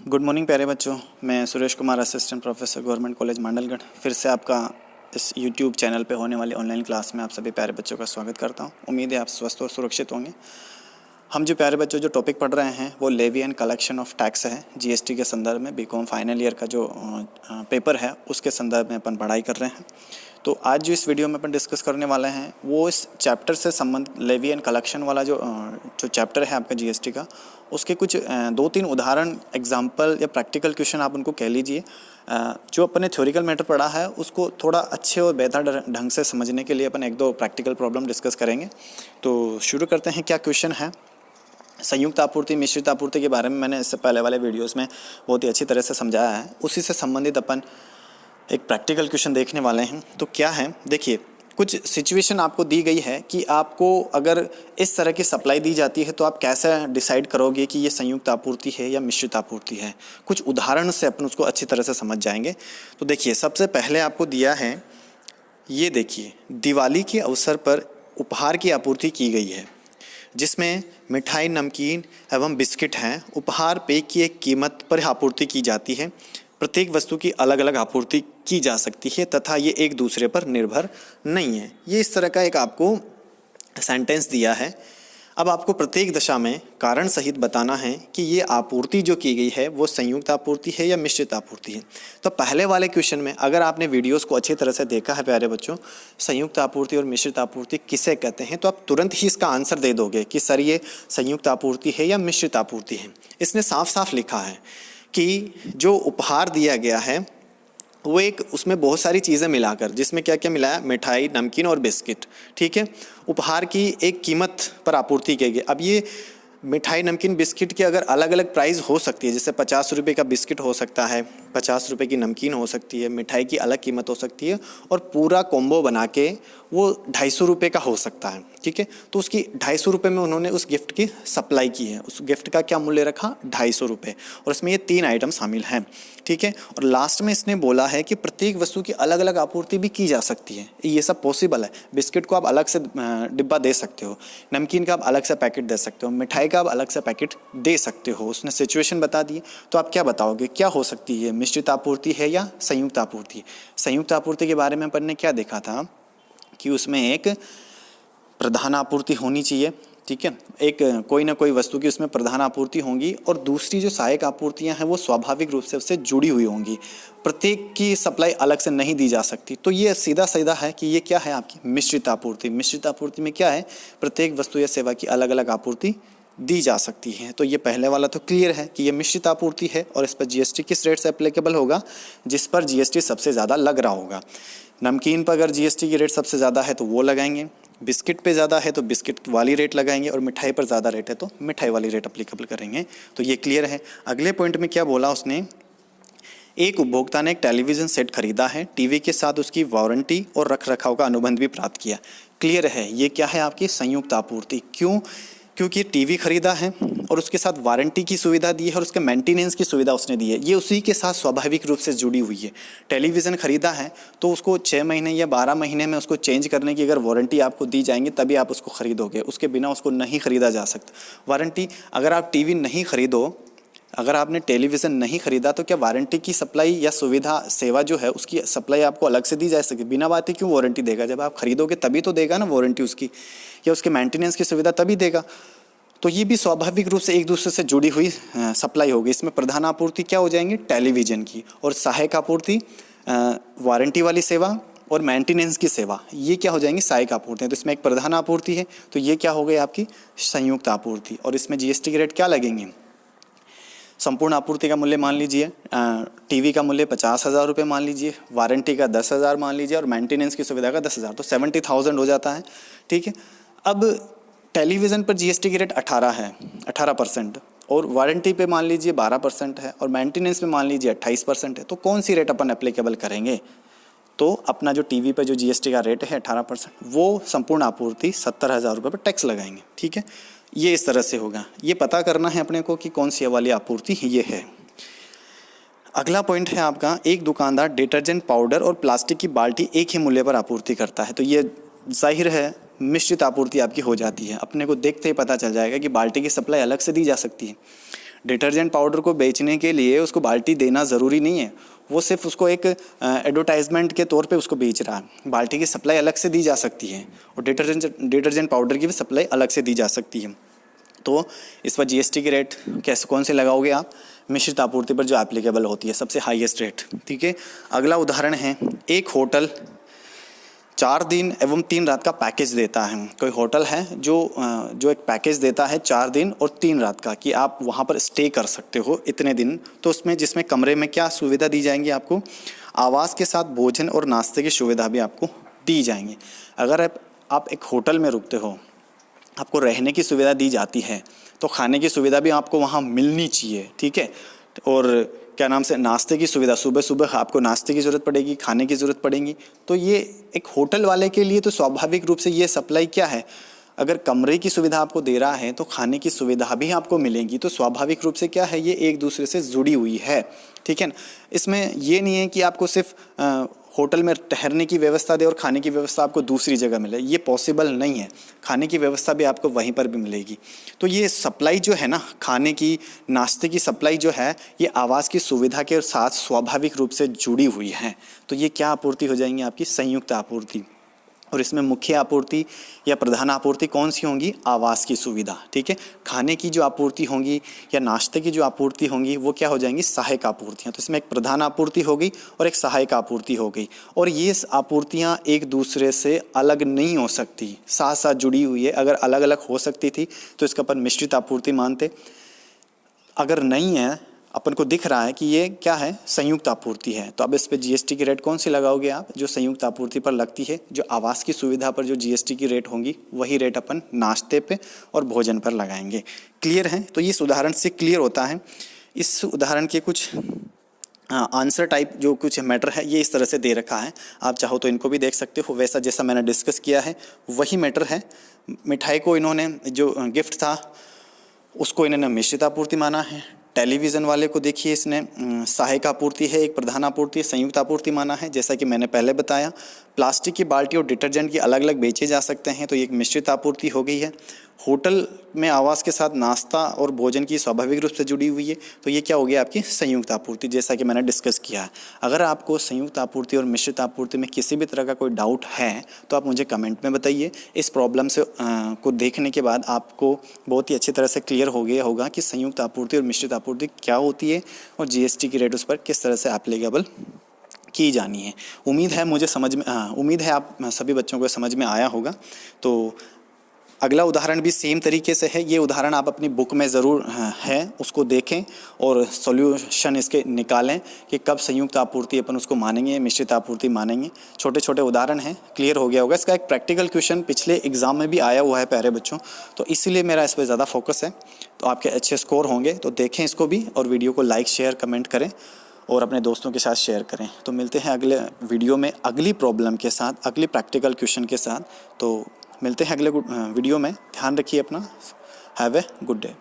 Good morning प्यारे बच्चों। मैं Suresh Kumar, assistant professor government college Mandalgarh, फिर से आपका इस यूट्यूब चैनल पे होने वाली ऑनलाइन क्लास में आप सभी प्यारे बच्चों का स्वागत करता हूँ। उम्मीद है आप स्वस्थ और सुरक्षित होंगे। हम जो प्यारे बच्चों जो टॉपिक पढ़ रहे हैं वो levy and collection of tax है। जीएसटी के संदर्भ में बीकॉम फाइनल ईयर का जो पेपर है उसके संदर्भ में अपन पढ़ाई कर रहे हैं। तो आज जो इस वीडियो में अपन डिस्कस करने वाले हैं वो इस चैप्टर से संबंधित लेवी एंड कलेक्शन वाला जो चैप्टर है आपका जीएसटी का, उसके कुछ 2-3 उदाहरण एग्जाम्पल या प्रैक्टिकल क्वेश्चन आप उनको कह लीजिए। जो अपने थ्योरिकल मैटर पढ़ा है उसको थोड़ा अच्छे और बेहतर ढंग से समझने के लिए अपन 1-2 प्रैक्टिकल प्रॉब्लम डिस्कस करेंगे। तो शुरू करते हैं। क्या क्वेश्चन है? संयुक्त आपूर्ति, मिश्रित आपूर्ति के बारे में मैंने इससे पहले वाले वीडियोस में बहुत ही अच्छी तरह से समझाया है। उसी से संबंधित अपन एक प्रैक्टिकल क्वेश्चन देखने वाले हैं। तो क्या है, देखिए, कुछ सिचुएशन आपको दी गई है कि आपको अगर इस तरह की सप्लाई दी जाती है तो आप कैसे डिसाइड करोगे कि ये संयुक्त आपूर्ति है या मिश्रित आपूर्ति है। कुछ उदाहरण से अपन उसको अच्छी तरह से समझ जाएंगे। तो देखिए, सबसे पहले आपको दिया है, ये देखिए, दिवाली के अवसर पर उपहार की आपूर्ति की गई है जिसमें मिठाई, नमकीन एवं बिस्किट हैं। उपहार पेय की एक कीमत पर आपूर्ति की जाती है। प्रत्येक वस्तु की अलग अलग आपूर्ति की जा सकती है तथा ये एक दूसरे पर निर्भर नहीं है। ये इस तरह का एक आपको सेंटेंस दिया है। अब आपको प्रत्येक दशा में कारण सहित बताना है कि ये आपूर्ति जो की गई है वो संयुक्त आपूर्ति है या मिश्रित आपूर्ति है। तो पहले वाले क्वेश्चन में अगर आपने वीडियोस को अच्छी तरह से देखा है प्यारे बच्चों, संयुक्त आपूर्ति और मिश्रित आपूर्ति किसे कहते हैं, तो आप तुरंत ही इसका आंसर दे दोगे कि सर ये संयुक्त आपूर्ति है या मिश्रित आपूर्ति है। इसने साफ साफ लिखा है कि जो उपहार दिया गया है वो एक, उसमें बहुत सारी चीज़ें मिलाकर, जिसमें क्या क्या मिलाया, मिठाई, नमकीन और बिस्किट, ठीक है। उपहार की एक कीमत पर आपूर्ति की गई। अब ये मिठाई, नमकीन, बिस्किट की अगर अलग अलग प्राइस हो सकती है, जैसे 50 रुपये का बिस्किट हो सकता है, 50 रुपये की नमकीन हो सकती है, मिठाई की अलग कीमत हो सकती है, और पूरा कॉम्बो बना के वो 250 रुपये का हो सकता है, ठीक है। तो उसकी 250 रुपये में उन्होंने उस गिफ्ट की सप्लाई की है। उस गिफ्ट का क्या मूल्य रखा, 250 रुपये, और इसमें ये 3 आइटम शामिल हैं, ठीक है। और लास्ट में इसने बोला है कि प्रत्येक वस्तु की अलग अलग आपूर्ति भी की जा सकती है। ये सब पॉसिबल है। बिस्किट को आप अलग से डिब्बा दे सकते हो, नमकीन का आप अलग से पैकेट दे सकते हो, मिठाई का आप अलग से पैकेट दे सकते हो। उसने सिचुएशन बता दी। तो आप क्या बताओगे, क्या हो सकती है, मिश्रित आपूर्ति है या संयुक्त आपूर्ति? संयुक्त आपूर्ति के बारे में अपन ने क्या देखा था कि उसमें एक प्रधान आपूर्ति होनी चाहिए, ठीक है। एक कोई ना कोई वस्तु की उसमें प्रधान आपूर्ति होंगी, और दूसरी जो सहायक आपूर्तियां हैं वो स्वाभाविक रूप से उससे जुड़ी हुई होंगी। प्रत्येक की सप्लाई अलग से नहीं दी जा सकती। तो ये सीधा सीधा है कि ये क्या है, आपकी मिश्रित आपूर्ति। मिश्रित आपूर्ति में क्या है, प्रत्येक वस्तु या सेवा की अलग अलग आपूर्ति दी जा सकती है। तो ये पहले वाला तो क्लियर है कि ये मिश्रित आपूर्ति है, और इस पर जीएसटी किस रेट से एप्लीकेबल होगा, जिस पर जीएसटी सबसे ज़्यादा लग रहा होगा। नमकीन पर अगर जीएसटी की रेट सबसे ज़्यादा है तो वो लगाएंगे, बिस्किट पे ज़्यादा है तो बिस्किट वाली रेट लगाएंगे, और मिठाई पर ज़्यादा रेट है तो मिठाई वाली रेट एप्लीकेबल करेंगे। तो ये क्लियर है। अगले पॉइंट में क्या बोला उसने, एक उपभोक्ता ने एक टेलीविज़न सेट खरीदा है, टीवी के साथ उसकी वारंटी और रख रखाव का अनुबंध भी प्राप्त किया। क्लियर है, ये क्या है, आपकी संयुक्त आपूर्ति। क्यों? क्योंकि टीवी खरीदा है और उसके साथ वारंटी की सुविधा दी है और उसके मेंटेनेंस की सुविधा उसने दी है। ये उसी के साथ स्वाभाविक रूप से जुड़ी हुई है। टेलीविज़न खरीदा है तो उसको 6 महीने या 12 महीने में उसको चेंज करने की अगर वारंटी आपको दी जाएंगी तभी आप उसको खरीदोगे, उसके बिना उसको नहीं खरीदा जा सकता। वारंटी, अगर आप टीवी नहीं खरीदो, अगर आपने टेलीविज़न नहीं खरीदा तो क्या वारंटी की सप्लाई या सुविधा सेवा जो है उसकी सप्लाई आपको अलग से दी जा सके? बिना बात ही क्यों वारंटी देगा? जब आप खरीदोगे तभी तो देगा ना वारंटी उसकी, या उसके मेंटेनेंस की सुविधा तभी देगा। तो ये भी स्वाभाविक रूप से एक दूसरे से जुड़ी हुई सप्लाई होगी। इसमें प्रधान आपूर्ति क्या हो जाएंगी, टेलीविज़न की, और सहायक आपूर्ति वारंटी वाली सेवा और मेंटेनेंस की सेवा, ये क्या हो जाएंगी, सहायक आपूर्ति। तो इसमें एक प्रधान आपूर्ति है, तो ये क्या हो गई आपकी संयुक्त आपूर्ति। और इसमें जीएसटी के रेट क्या लगेंगे, संपूर्ण आपूर्ति का मूल्य मान लीजिए, टीवी का मूल्य 50,000 रुपये मान लीजिए, वारंटी का 10,000 मान लीजिए, और मेंटेनेंस की सुविधा का 10,000, तो 70,000 हो जाता है, ठीक है। अब टेलीविज़न पर जीएसटी की रेट 18%, और वारंटी पे मान लीजिए 12% है, और मेंटेनेंस पे मान लीजिए 28% है। तो कौन सी रेट अपन एप्लीकेबल करेंगे? तो अपना जो टीवी पे जो जीएसटी का रेट है 18%, वो संपूर्ण आपूर्ति 70,000 रुपये पर टैक्स लगाएंगे, ठीक है। ये इस तरह से होगा। ये पता करना है अपने को कि कौन सी वाली आपूर्ति ये है। अगला पॉइंट है आपका, एक दुकानदार डिटर्जेंट पाउडर और प्लास्टिक की बाल्टी एक ही मूल्य पर आपूर्ति करता है। तो ये जाहिर है मिश्रित आपूर्ति आपकी हो जाती है। अपने को देखते ही पता चल जाएगा कि बाल्टी की सप्लाई अलग से दी जा सकती है, डिटर्जेंट पाउडर को बेचने के लिए उसको बाल्टी देना ज़रूरी नहीं है, वो सिर्फ उसको एक एडवर्टाइजमेंट के तौर पे उसको बेच रहा है। बाल्टी की सप्लाई अलग से दी जा सकती है और डिटर्जेंट पाउडर की भी सप्लाई अलग से दी जा सकती है। तो इस पर जीएसटी की रेट कैसे कौन से लगाओगे आप? मिश्रित आपूर्ति पर जो एप्लीकेबल होती है, सबसे हाईएस्ट रेट। ठीक है, अगला उदाहरण है, एक होटल 4 दिन एवं 3 रात का पैकेज देता है। कोई होटल है जो एक पैकेज देता है 4 दिन और 3 रात का, कि आप वहाँ पर स्टे कर सकते हो इतने दिन। तो उसमें जिसमें कमरे में क्या सुविधा दी जाएंगी आपको? आवास के साथ भोजन और नाश्ते की सुविधा भी आपको दी जाएंगी। अगर आप एक होटल में रुकते हो, आपको रहने की सुविधा दी जाती है, तो खाने की सुविधा भी आपको वहाँ मिलनी चाहिए। ठीक है, और क्या नाम से नाश्ते की सुविधा, सुबह सुबह आपको नाश्ते की ज़रूरत पड़ेगी, खाने की ज़रूरत पड़ेगी। तो ये एक होटल वाले के लिए तो स्वाभाविक रूप से ये सप्लाई क्या है, अगर कमरे की सुविधा आपको दे रहा है तो खाने की सुविधा भी आपको मिलेगी। तो स्वाभाविक रूप से क्या है, ये एक दूसरे से जुड़ी हुई है। ठीक है ना, इसमें ये नहीं है कि आपको सिर्फ होटल में ठहरने की व्यवस्था दे और खाने की व्यवस्था आपको दूसरी जगह मिले, ये पॉसिबल नहीं है। खाने की व्यवस्था भी आपको वहीं पर भी मिलेगी। तो ये सप्लाई जो है ना, खाने की, नाश्ते की सप्लाई जो है, ये आवास की सुविधा के साथ स्वाभाविक रूप से जुड़ी हुई है। तो ये क्या आपूर्ति हो जाएंगी? आपकी संयुक्त आपूर्ति। और इसमें मुख्य आपूर्ति या प्रधान आपूर्ति कौन सी होंगी? आवास की सुविधा। ठीक है, खाने की जो आपूर्ति होंगी या नाश्ते की जो आपूर्ति होंगी वो क्या हो जाएंगी? सहायक आपूर्तियाँ। तो इसमें एक प्रधान आपूर्ति हो गई और एक सहायक आपूर्ति हो गई, और ये आपूर्तियाँ एक दूसरे से अलग नहीं हो सकती, साथ साथ जुड़ी हुई है। अगर अलग अलग हो सकती थी तो इसका अपन मिश्रित आपूर्ति मानते, अगर नहीं है, अपन को दिख रहा है कि ये क्या है? संयुक्त आपूर्ति है। तो अब इस पे जीएसटी की रेट कौन सी लगाओगे आप? जो संयुक्त आपूर्ति पर लगती है। जो आवास की सुविधा पर जो जीएसटी की रेट होंगी वही रेट अपन नाश्ते पे और भोजन पर लगाएंगे। क्लियर है? तो इस उदाहरण से क्लियर होता है। इस उदाहरण के कुछ आंसर टाइप जो कुछ मैटर है ये इस तरह से दे रखा है, आप चाहो तो इनको भी देख सकते हो। वैसा जैसा मैंने डिस्कस किया है वही मैटर है। मिठाई को इन्होंने जो गिफ्ट था उसको इन्होंने मिश्रित आपूर्ति माना है। टेलीविज़न वाले को देखिए, इसने सहायक आपूर्ति है, एक प्रधान आपूर्ति है, संयुक्त आपूर्ति माना है। जैसा कि मैंने पहले बताया, प्लास्टिक की बाल्टी और डिटर्जेंट की अलग अलग बेचे जा सकते हैं, तो ये एक मिश्रित आपूर्ति हो गई है। होटल में आवास के साथ नाश्ता और भोजन की स्वाभाविक रूप से जुड़ी हुई है, तो ये क्या हो गया? आपकी संयुक्त आपूर्ति, जैसा कि मैंने डिस्कस किया है। अगर आपको संयुक्त आपूर्ति और मिश्रित आपूर्ति में किसी भी तरह का कोई डाउट है तो आप मुझे कमेंट में बताइए। इस प्रॉब्लम से को देखने के बाद आपको बहुत ही अच्छी तरह से क्लियर हो गया होगा कि संयुक्त आपूर्ति और मिश्रित आपूर्ति क्या होती है और जीएसटी की रेट उस पर किस तरह से एप्लीकेबल की जानी है। उम्मीद है आप सभी बच्चों को समझ में आया होगा। तो अगला उदाहरण भी सेम तरीके से है। ये उदाहरण आप अपनी बुक में ज़रूर है, उसको देखें और सॉल्यूशन इसके निकालें कि कब संयुक्त आपूर्ति अपन उसको मानेंगे, मिश्रित आपूर्ति मानेंगे। छोटे छोटे उदाहरण हैं, क्लियर हो गया होगा। इसका एक प्रैक्टिकल क्वेश्चन पिछले एग्ज़ाम में भी आया हुआ है प्यारे बच्चों, तो इसीलिए मेरा इस पर ज़्यादा फोकस है। तो आपके अच्छे स्कोर होंगे, तो देखें इसको भी और वीडियो को लाइक शेयर कमेंट करें और अपने दोस्तों के साथ शेयर करें। तो मिलते हैं अगले वीडियो में अगली प्रॉब्लम के साथ, अगली प्रैक्टिकल क्वेश्चन के साथ। तो मिलते हैं अगले वीडियो में। ध्यान रखिए अपना। Have a good day.